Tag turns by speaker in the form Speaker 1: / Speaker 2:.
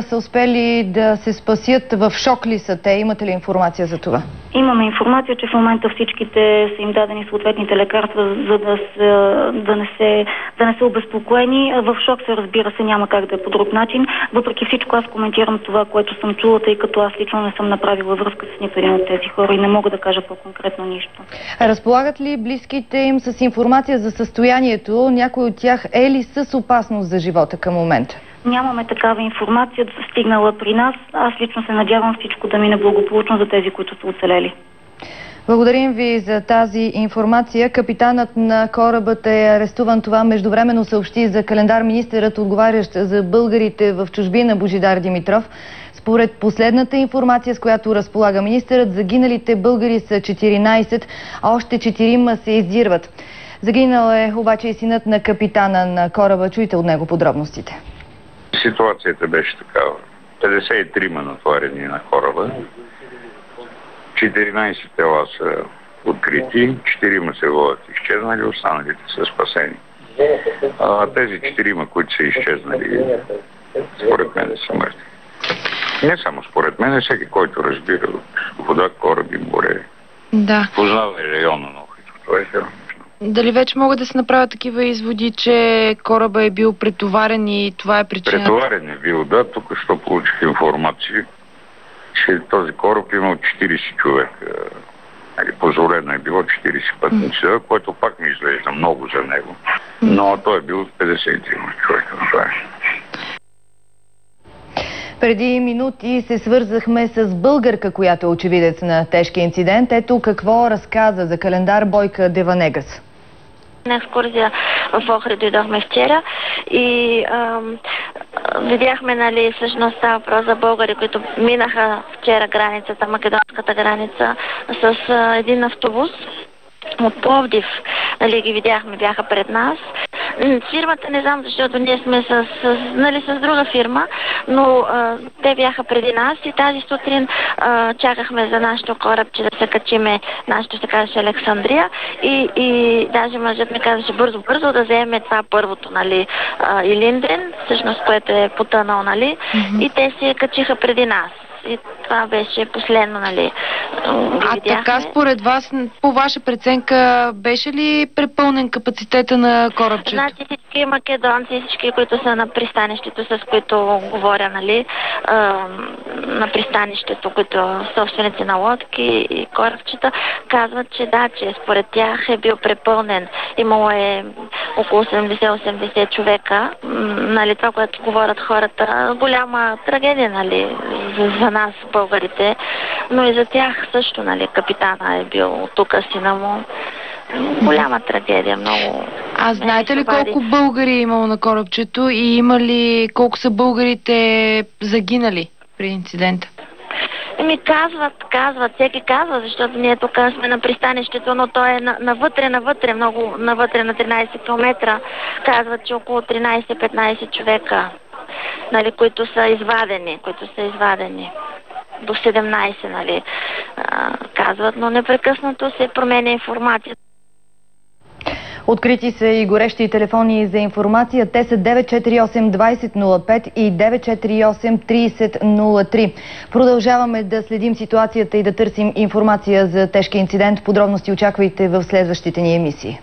Speaker 1: са успели да се спасят? В шок ли са те? Имате ли информация за това?
Speaker 2: Имаме информация, че в момента всичките са им дадени съответните лекарства, за да не са обезпокоени. В шок се, разбира се, няма как да е по друг начин. Въпреки всичко аз коментирам това, което съм чула, тъй като аз лично не съм направила връзка с нито един от тези хора и не мога да кажа по-конкретно нищо.
Speaker 1: Разполагат ли близките им с информация за състоянието? Някой от тях е ли с опасност за живота към момента?
Speaker 2: Нямаме такава информация, стигнала при нас. Аз лично се надявам всичко да мине благополучно за тези, които са оцелели.
Speaker 1: Благодарим ви за тази информация. Капитанът на корабът е арестуван. Това междувременно съобщи за календар министърът, отговарящ за българите в чужбина Божидар Димитров. Според последната информация, с която разполага министърът, загиналите българи са 14, а още 4 се издирват. Загинал е обаче и синът на капитана на кораба. Чуйте от него подробностите.
Speaker 3: Ситуацията беше такава. 53 натоварени на кораба. 14 тела са открити, 4 се водят изчезнали, останалите са спасени. Тези 4, които са изчезнали, според мен са мъртви. Не само според мен, всеки, който разбира от вода, кораби, море.
Speaker 1: Да.
Speaker 3: Познава района много. Това е херно.
Speaker 1: Дали вече могат да се направят такива изводи, че кораба е бил претоварен и това е причината?
Speaker 3: Претоварен е бил, да. Тук що получих информация, че този кораб имал 40 човека. Позволено е било 40 пътници, което пак не изглежда много за него. Но той е бил 53 човека. Това е.
Speaker 1: Преди минути се свързахме с българка, която е очевидец на тежкия инцидент. Ето какво разказа за календар Бойка Деванегас.
Speaker 4: На екскурзия в Охрид дойдохме вчера и видяхме, нали, всъщност става въпрос за българи, които минаха вчера границата, македонската граница, с един автобус от Пловдив. Нали, ги видяхме, бяха пред нас. Фирмата не знам, защото ние сме с друга фирма, но те бяха преди нас и тази сутрин чакахме за нашото корабче да се качиме, нашето се казваше Александрия и даже мъжът ми казваше бързо да вземе това първото, нали, Илиндрен, всъщност, което е потънал, нали, и те се качиха преди нас. И това беше последно, нали.
Speaker 1: Така според вас, по ваша преценка, беше ли препълнен капацитета на корабчето?
Speaker 4: Значи всички македонци, всички, които са на пристанището, с които говоря, нали, на пристанището, които собственици на лодки и корабчета, казват, че да, че според тях е бил препълнен. Имало е около 70-80 човека. Нали, това, което говорят хората, голяма трагедия, нали, за нас, българите, но и за тях също, нали, капитана е бил тук, сина му. Голяма трагедия, много.
Speaker 1: А знаете ли колко българи е имало на корабчето и има ли колко са българите загинали при инцидента?
Speaker 4: Казват, всеки казва, защото ние тук сме на пристанището, но то е навътре, много навътре на 13 км. Казват, че около 13-15 човека, нали, които са извадени. До 17, нали, казват, но непрекъснато се променя информация.
Speaker 1: Открити са и горещи телефони за информация. Те са 948 2005 и 948 3003. Продължаваме да следим ситуацията и да търсим информация за тежкия инцидент. Подробности очаквайте в следващите ни емисии.